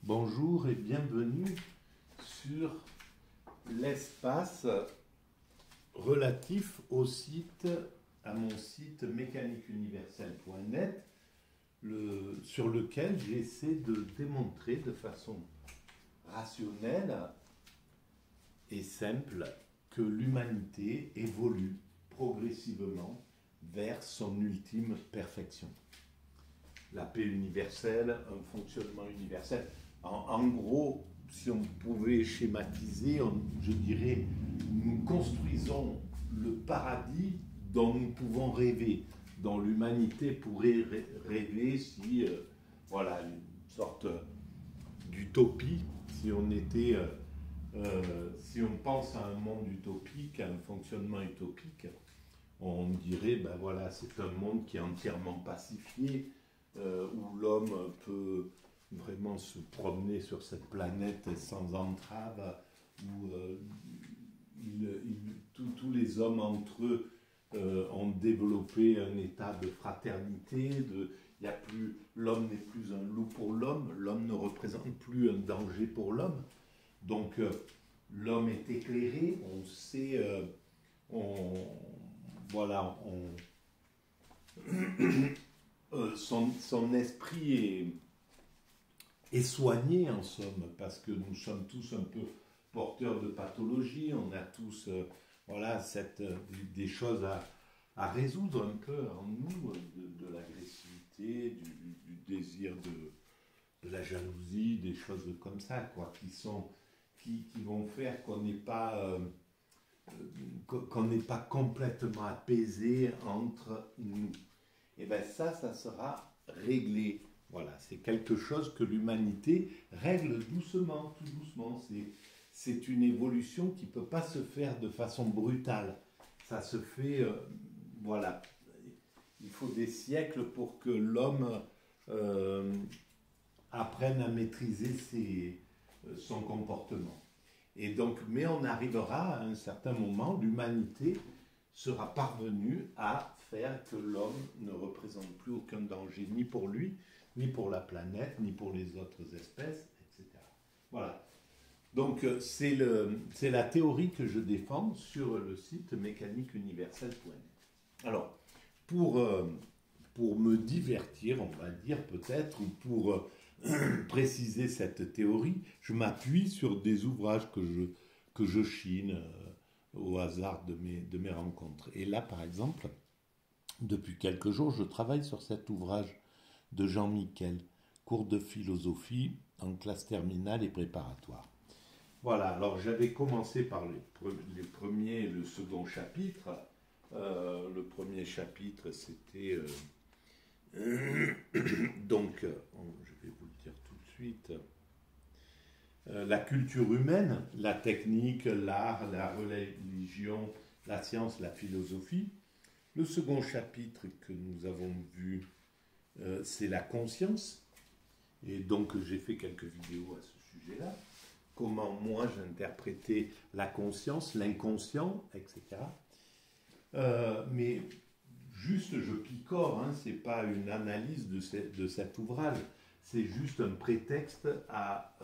Bonjour et bienvenue sur l'espace relatif à mon site mécaniqueuniverselle.net sur lequel j'essaie de démontrer de façon rationnelle et simple que l'humanité évolue progressivement vers son ultime perfection. La paix universelle, un fonctionnement universel. En gros, si on pouvait schématiser, je dirais, nous construisons le paradis dont nous pouvons rêver, dont l'humanité pourrait rêver si, voilà, une sorte d'utopie, si on était, si on pense à un monde utopique, à un fonctionnement utopique, on dirait, ben voilà, c'est un monde qui est entièrement pacifié, où l'homme peut vraiment se promener sur cette planète sans entrave, où tous les hommes entre eux ont développé un état de fraternité, l'homme n'est plus un loup pour l'homme, l'homme ne représente plus un danger pour l'homme, donc l'homme est éclairé, on sait, voilà, son esprit est soigné en somme, parce que nous sommes tous un peu porteurs de pathologies, on a tous voilà, des choses à résoudre un peu en nous, de l'agressivité, du désir de la jalousie, des choses comme ça, quoi, qui vont faire qu'on n'est pas complètement apaisé entre nous. Et bien ça sera réglé. Voilà, c'est quelque chose que l'humanité règle doucement, tout doucement. C'est une évolution qui ne peut pas se faire de façon brutale. Ça se fait, voilà. Il faut des siècles pour que l'homme apprenne à maîtriser son comportement. Et donc, mais on arrivera à un certain moment, l'humanité sera parvenue à faire que l'homme ne représente plus aucun danger, ni pour lui, ni pour la planète, ni pour les autres espèces, etc. Voilà. Donc, c'est la théorie que je défends sur le site mécaniqueuniverselle.net. Alors, pour me divertir, on va dire peut-être, ou pour préciser cette théorie, je m'appuie sur des ouvrages que je chine au hasard de mes rencontres. Et là, par exemple, depuis quelques jours, je travaille sur cet ouvrage de Jean Miquel, cours de philosophie en classe terminale et préparatoire. Voilà, alors j'avais commencé par les premiers et le second chapitre. Le premier chapitre, c'était... donc, je vais vous le dire tout de suite, la culture humaine, la technique, l'art, la religion, la science, la philosophie. Le second chapitre que nous avons vu, c'est la conscience. Et donc, j'ai fait quelques vidéos à ce sujet-là. Comment moi j'interprétais la conscience, l'inconscient, etc. Mais juste, je picore, hein, c'est pas une analyse de cet ouvrage, c'est juste un prétexte à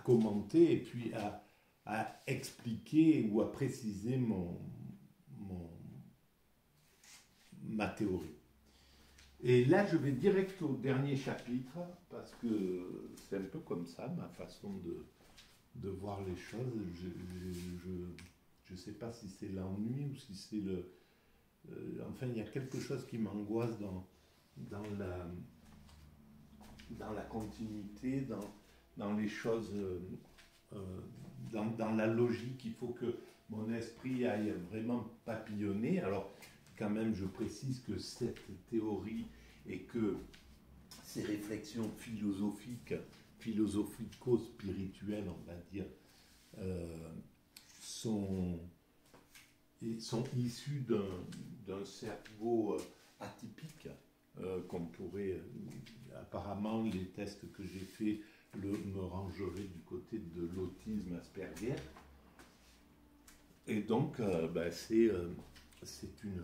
commenter et puis à expliquer ou à préciser ma théorie. Et là, je vais direct au dernier chapitre, parce que c'est un peu comme ça, ma façon de voir les choses. Je ne sais pas si c'est l'ennui ou si c'est enfin, il y a quelque chose qui m'angoisse dans la continuité, dans les choses, dans la logique. Il faut que mon esprit aille vraiment papillonner. Alors, quand même, je précise que cette théorie et que ces réflexions philosophico-spirituelles, on va dire, sont issues d'un cerveau atypique qu'on pourrait, apparemment, les tests que j'ai faits me rangeraient du côté de l'autisme Asperger. Et donc, c'est une...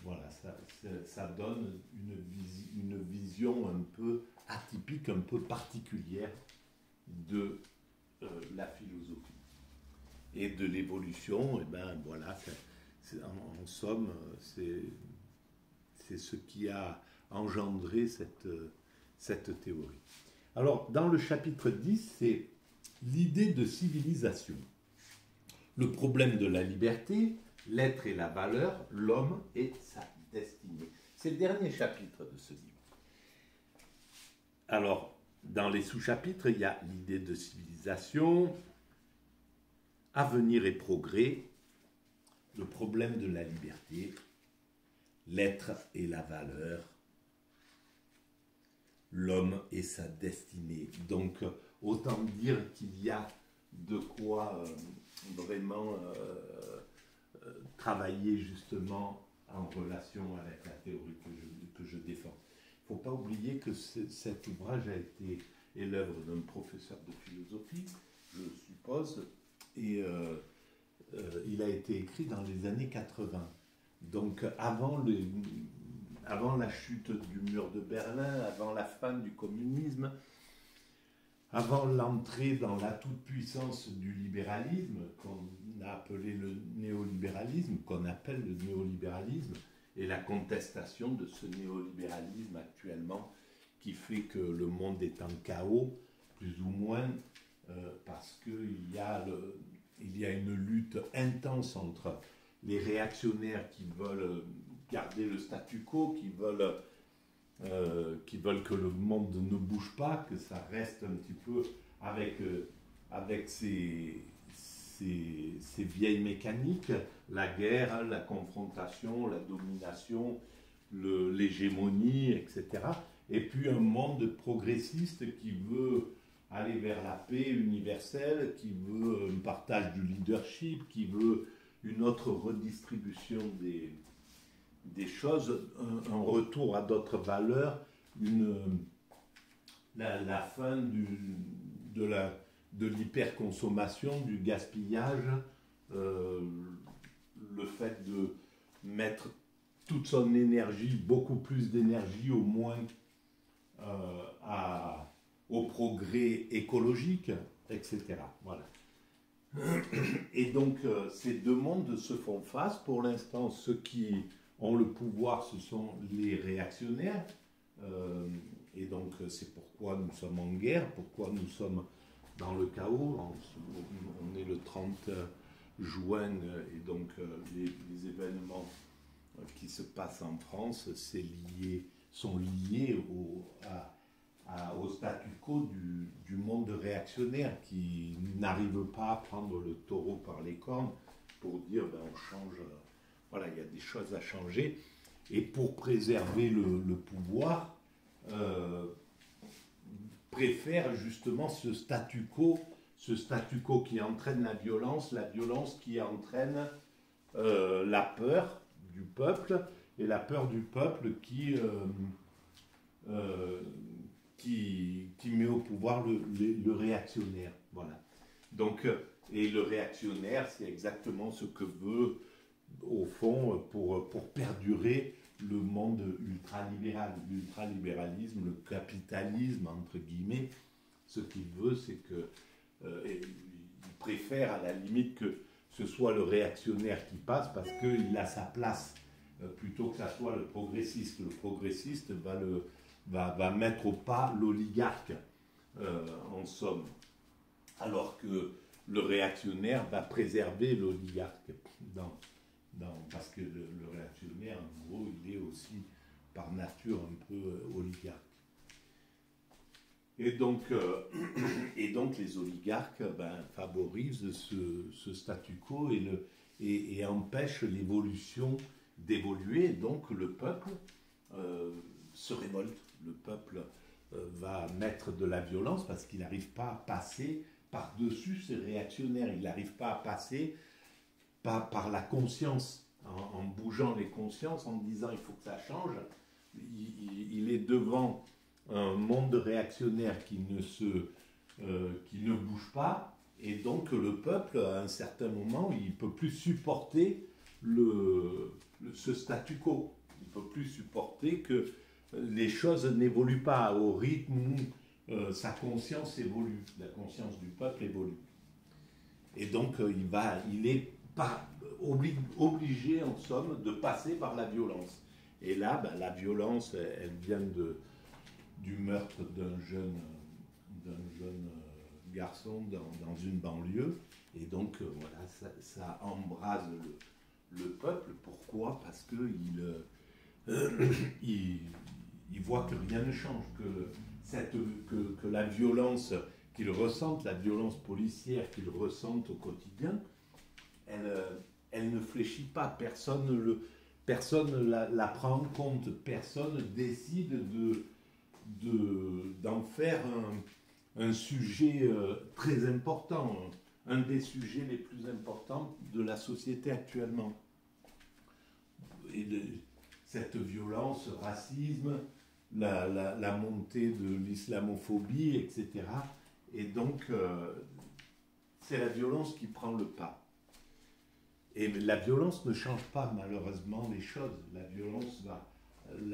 voilà, ça donne une vision un peu atypique, un peu particulière de la philosophie. Et de l'évolution, et ben voilà, en somme, c'est ce qui a engendré cette théorie. Alors, dans le chapitre 10, c'est l'idée de civilisation. Le problème de la liberté, l'être et la valeur, l'homme et sa destinée. C'est le dernier chapitre de ce livre. Alors, dans les sous-chapitres, il y a l'idée de civilisation, avenir et progrès, le problème de la liberté, l'être et la valeur, l'homme et sa destinée. Donc, autant dire qu'il y a de quoi vraiment travailler justement en relation avec la théorie que je défends. Il ne faut pas oublier que cet ouvrage a été l'œuvre d'un professeur de philosophie, je suppose, et il a été écrit dans les années 80. Donc avant la chute du mur de Berlin, avant la fin du communisme, avant l'entrée dans la toute-puissance du libéralisme, qu'on a appelé le néolibéralisme, qu'on appelle le néolibéralisme, et la contestation de ce néolibéralisme actuellement, qui fait que le monde est en chaos, plus ou moins, parce qu'il y a une lutte intense entre les réactionnaires qui veulent garder le statu quo, qui veulent que le monde ne bouge pas, que ça reste un petit peu avec ces vieilles mécaniques, la guerre, la confrontation, la domination, l'hégémonie, etc. Et puis un monde progressiste qui veut aller vers la paix universelle, qui veut un partage du leadership, qui veut une autre redistribution des choses, un retour à d'autres valeurs, la fin de l'hyperconsommation, du gaspillage, le fait de mettre toute son énergie, beaucoup plus d'énergie au moins au progrès écologique, etc. Voilà. Et donc ces deux mondes se font face. Pour l'instant, ceux qui ont le pouvoir, ce sont les réactionnaires. Et donc c'est pourquoi nous sommes en guerre, pourquoi nous sommes dans le chaos. On est le 30 juin et donc les événements qui se passent en France sont liés au statu quo du monde réactionnaire qui n'arrive pas à prendre le taureau par les cornes pour dire on change, voilà, il y a des choses à changer. Et pour préserver le pouvoir, préfère justement ce statu quo qui entraîne la violence qui entraîne la peur du peuple, et la peur du peuple qui met au pouvoir le réactionnaire. Voilà. Donc, et le réactionnaire, c'est exactement ce que veut, au fond, pour perdurer le monde ultralibéral, l'ultralibéralisme, le capitalisme, entre guillemets. Ce qu'il veut, c'est que il préfère à la limite que ce soit le réactionnaire qui passe parce qu'il a sa place, plutôt que ça soit le progressiste. Le progressiste va mettre au pas l'oligarque, en somme, alors que le réactionnaire va préserver l'oligarque, parce que le réactionnaire, en gros, il est aussi par nature un peu oligarque. Et donc les oligarques favorisent ce statu quo et empêchent l'évolution d'évoluer. Donc le peuple se révolte. Le peuple va mettre de la violence parce qu'il n'arrive pas à passer par-dessus ces réactionnaires. Il n'arrive pas à passer par la conscience, en bougeant les consciences, en disant il faut que ça change. Il est devant un monde réactionnaire qui ne bouge pas, et donc le peuple, à un certain moment, il ne peut plus supporter ce statu quo. Il ne peut plus supporter que les choses n'évoluent pas au rythme où sa conscience évolue, la conscience du peuple évolue. Et donc il est pas obligé en somme de passer par la violence. Et là, ben, la violence, elle vient du meurtre d'un jeune garçon dans une banlieue. Et donc voilà, ça embrase le peuple. Pourquoi? Parce qu'il voit que rien ne change, que la violence qu'ils ressentent, la violence policière qu'ils ressentent au quotidien, elle ne fléchit pas. Personne la prend en compte. Personne décide d'en faire un sujet très important, un des sujets les plus importants de la société actuellement. Et cette violence, ce racisme, la montée de l'islamophobie, etc. Et donc, c'est la violence qui prend le pas. Et la violence ne change pas malheureusement les choses. La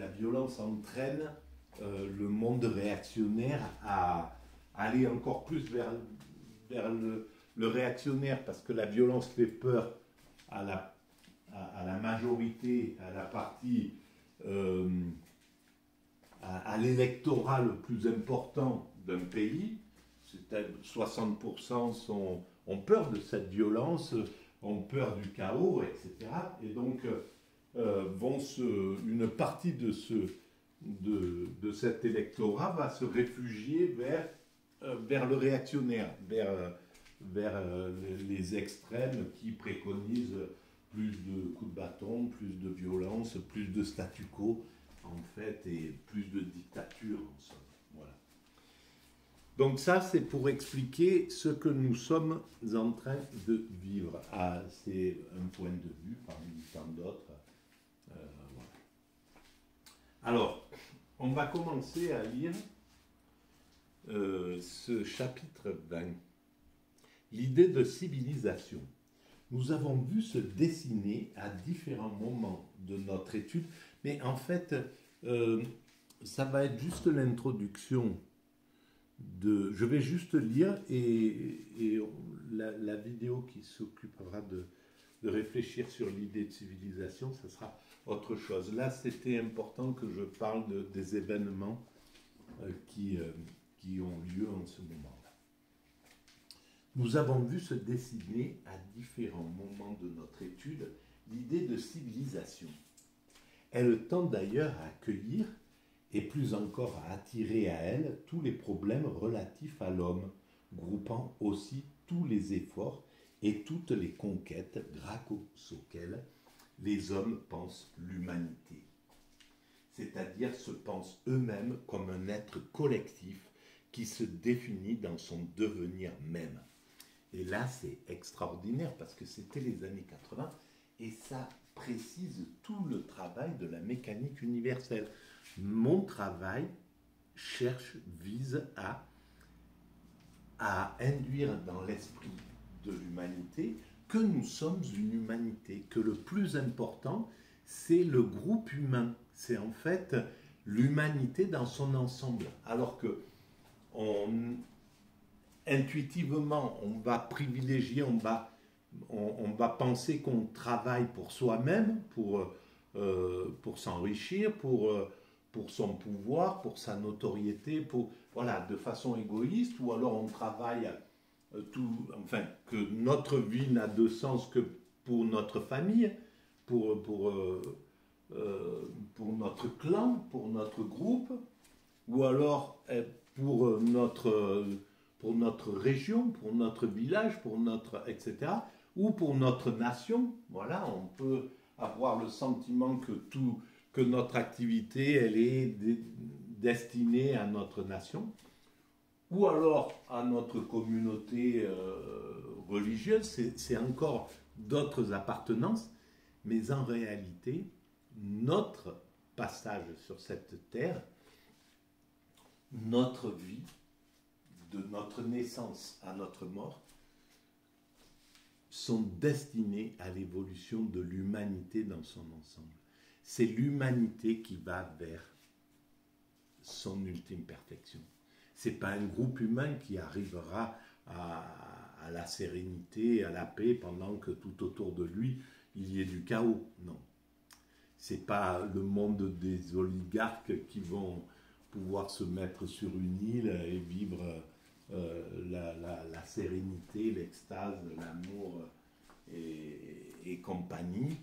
violence entraîne le monde réactionnaire à aller encore plus vers le réactionnaire, parce que la violence fait peur à la majorité, à la partie, à l'électorat le plus important d'un pays. 60% ont peur de cette violence, ont peur du chaos, etc. Et donc, une partie de cet électorat va se réfugier vers le réactionnaire, vers les extrêmes qui préconisent plus de coups de bâton, plus de violence, plus de statu quo, en fait, et plus de dictature, en somme. Voilà. Donc ça, c'est pour expliquer ce que nous sommes en train de vivre. C'est un point de vue parmi tant d'autres. Voilà. Alors, on va commencer à lire ce chapitre 20. L'idée de civilisation. Nous avons vu se dessiner à différents moments de notre étude, mais en fait, ça va être juste l'introduction. Je vais juste lire et la vidéo qui s'occupera de réfléchir sur l'idée de civilisation, ça sera autre chose. Là, c'était important que je parle des événements qui ont lieu en ce moment-là. Nous avons vu se dessiner à différents moments de notre étude l'idée de civilisation. Elle tend d'ailleurs à accueillir et plus encore à attirer à elle tous les problèmes relatifs à l'homme, groupant aussi tous les efforts et toutes les conquêtes grâce auxquelles les hommes pensent l'humanité, c'est-à-dire se pensent eux-mêmes comme un être collectif qui se définit dans son devenir même. Et là, c'est extraordinaire parce que c'était les années 80 et ça précise tout le travail de la mécanique universelle. Mon travail vise à induire dans l'esprit de l'humanité que nous sommes une humanité, que le plus important, c'est le groupe humain. C'est en fait l'humanité dans son ensemble. Alors que intuitivement, on va privilégier, on va penser qu'on travaille pour soi-même, pour s'enrichir, pour son pouvoir, pour sa notoriété, voilà, de façon égoïste, ou alors on travaille que notre vie n'a de sens que pour notre famille, pour notre clan, pour notre groupe, ou alors pour notre région, pour notre village, etc., ou pour notre nation. Voilà, on peut avoir le sentiment que notre activité, elle est destinée à notre nation, ou alors à notre communauté religieuse, c'est encore d'autres appartenances, mais en réalité, notre passage sur cette terre, notre vie, de notre naissance à notre mort, sont destinés à l'évolution de l'humanité dans son ensemble. C'est l'humanité qui va vers son ultime perfection. Ce n'est pas un groupe humain qui arrivera à la sérénité, à la paix, pendant que tout autour de lui, il y ait du chaos. Non. Ce n'est pas le monde des oligarques qui vont pouvoir se mettre sur une île et vivre la sérénité, l'extase, l'amour et compagnie,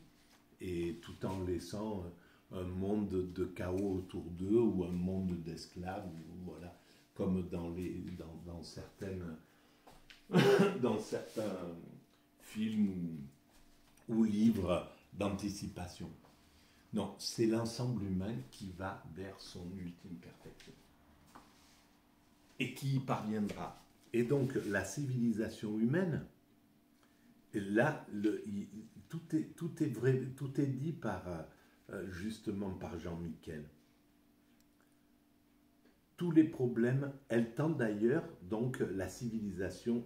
et tout en laissant un monde de chaos autour d'eux ou un monde d'esclaves, voilà, comme dans certains films ou livres d'anticipation. Non, c'est l'ensemble humain qui va vers son ultime perfection et qui y parviendra. Et donc la civilisation humaine, là, tout est vrai, tout est dit justement par Jean Miquel. Tous les problèmes, elle tend d'ailleurs, donc la civilisation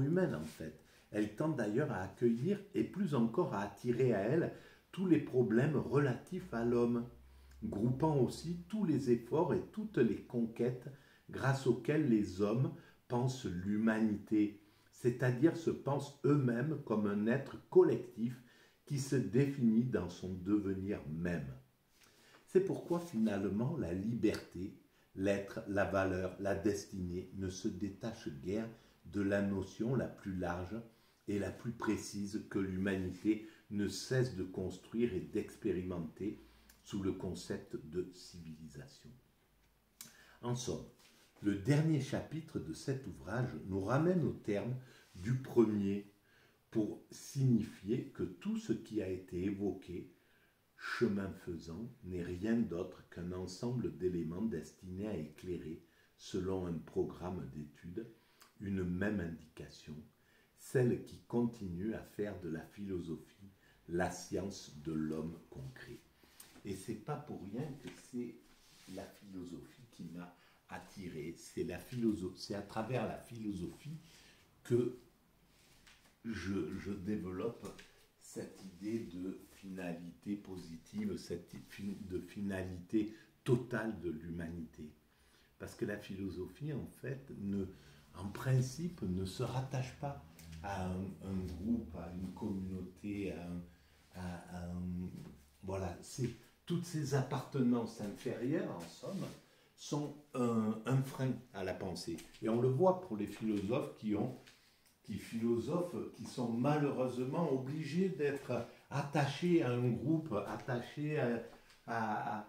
humaine en fait, elle tend d'ailleurs à accueillir et plus encore à attirer à elle tous les problèmes relatifs à l'homme, groupant aussi tous les efforts et toutes les conquêtes grâce auxquelles les hommes pensent l'humanité, c'est-à-dire se pensent eux-mêmes comme un être collectif qui se définit dans son devenir même. C'est pourquoi finalement la liberté, l'être, la valeur, la destinée ne se détachent guère de la notion la plus large et la plus précise que l'humanité ne cesse de construire et d'expérimenter sous le concept de civilisation. En somme, le dernier chapitre de cet ouvrage nous ramène au terme du premier pour signifier que tout ce qui a été évoqué, chemin faisant, n'est rien d'autre qu'un ensemble d'éléments destinés à éclairer, selon un programme d'études, une même indication, celle qui continue à faire de la philosophie la science de l'homme concret. Et c'est pas pour rien que c'est la philosophie qui m'a attiré. C'est à travers la philosophie que je développe cette idée de finalité positive, de finalité totale de l'humanité. Parce que la philosophie, en fait, en principe, ne se rattache pas à un groupe, à une communauté, voilà, toutes ces appartenances inférieures, en somme, sont un frein à la pensée. Et on le voit pour les philosophes qui sont malheureusement obligés d'être attachés à un groupe, attachés à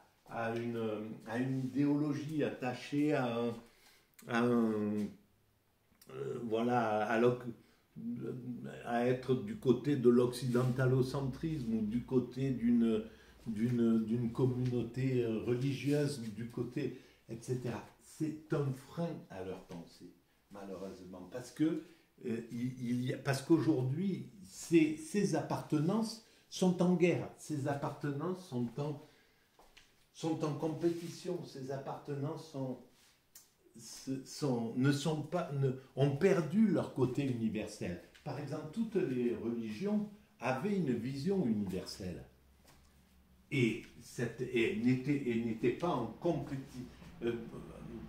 une idéologie, attachés à être du côté de l'occidentalocentrisme ou du côté d'une communauté religieuse, du côté, etc. C'est un frein à leur pensée, malheureusement, parce qu'aujourd'hui, ces appartenances sont en guerre, ces appartenances sont en compétition, ces appartenances ont perdu leur côté universel. Par exemple, toutes les religions avaient une vision universelle et n'étaient pas en compétition,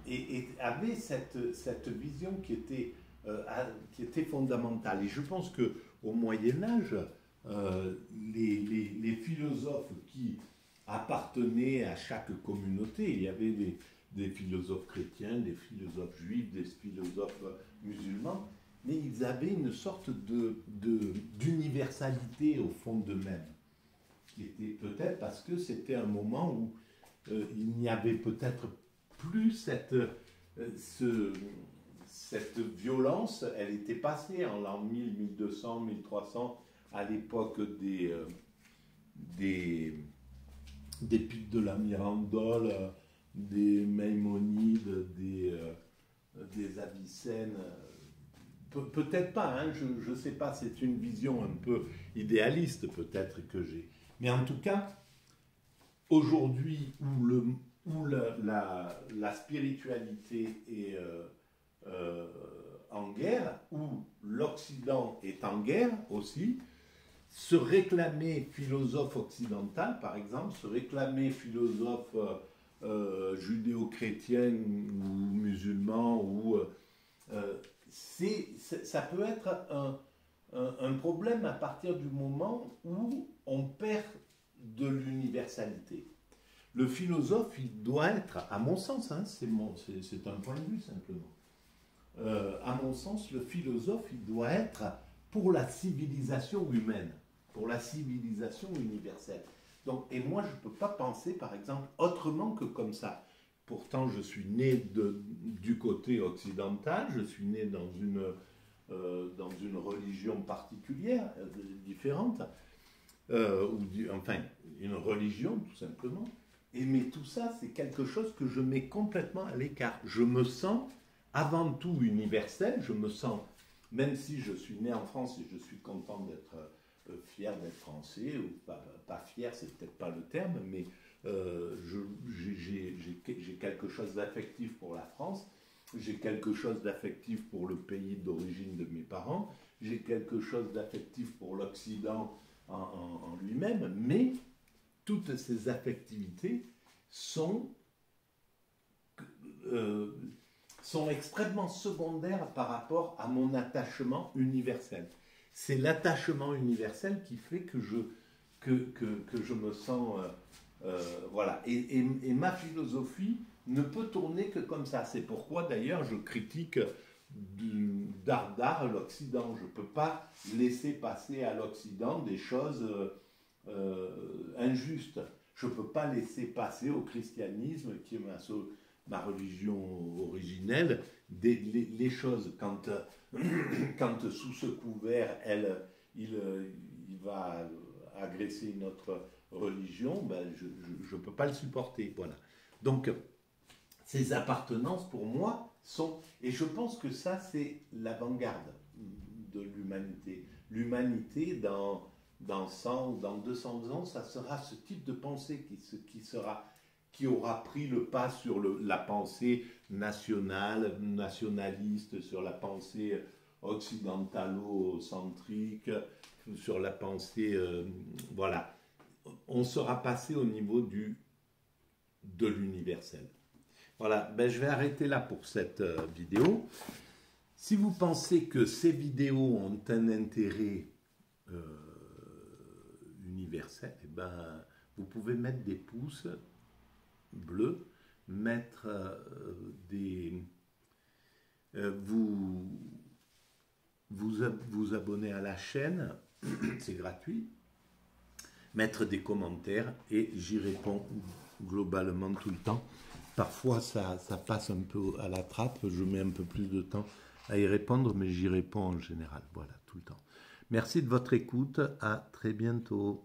et avaient cette vision qui était fondamentale. Et je pense qu'au Moyen-Âge, les philosophes qui appartenaient à chaque communauté, il y avait des philosophes chrétiens, des philosophes juifs, des philosophes musulmans, mais ils avaient une sorte d'universalité au fond d'eux-mêmes, qui était peut-être parce que c'était un moment où il n'y avait peut-être plus cette violence. Elle était passée en l'an 1000, 1200, 1300, à l'époque des Pics de la Mirandole, des Maïmonides, des Avicennes. Peut-être pas, hein, je ne sais pas, c'est une vision un peu idéaliste peut-être que j'ai. Mais en tout cas, aujourd'hui où la spiritualité est en guerre, où l'Occident est en guerre aussi, se réclamer philosophe occidental, par exemple, se réclamer philosophe judéo-chrétien ou musulman, ça peut être un problème à partir du moment où on perd de l'universalité. Le philosophe, il doit être, à mon sens, hein, c'est un point de vue simplement, à mon sens, le philosophe, il doit être pour la civilisation humaine, pour la civilisation universelle. Donc, et moi, je ne peux pas penser, par exemple, autrement que comme ça. Pourtant, je suis né du côté occidental, je suis né dans une religion particulière, différente, enfin, une religion, tout simplement. Mais tout ça, c'est quelque chose que je mets complètement à l'écart. Je me sens avant tout universel, je me sens, même si je suis né en France et je suis content d'être fier d'être français, ou pas fier, c'est peut-être pas le terme, mais j'ai quelque chose d'affectif pour la France, j'ai quelque chose d'affectif pour le pays d'origine de mes parents, j'ai quelque chose d'affectif pour l'Occident en lui-même, mais toutes ces affectivités sont extrêmement secondaires par rapport à mon attachement universel. C'est l'attachement universel qui fait que je me sens... voilà. Et ma philosophie ne peut tourner que comme ça. C'est pourquoi d'ailleurs je critique d'art l'Occident. Je ne peux pas laisser passer à l'Occident des choses injustes. Je ne peux pas laisser passer au christianisme, qui est ma religion originelle, les choses quand sous ce couvert il va agresser notre religion, ben je ne peux pas le supporter. Voilà. Donc ces appartenances pour moi sont, et je pense que ça c'est l'avant-garde de l'humanité. L'humanité dans 100 ou dans 200 ans, ça sera ce type de pensée qui aura pris le pas sur la pensée nationaliste, sur la pensée occidentalo-centrique, sur la pensée... voilà. On sera passé au niveau de l'universel. Voilà, ben, je vais arrêter là pour cette vidéo. Si vous pensez que ces vidéos ont un intérêt universel, eh ben, vous pouvez mettre des pouces bleus, mettre vous abonner à la chaîne, c'est gratuit, mettre des commentaires et j'y réponds globalement tout le temps. Parfois ça passe un peu à la trappe, je mets un peu plus de temps à y répondre, mais j'y réponds en général, voilà, tout le temps. Merci de votre écoute, à très bientôt.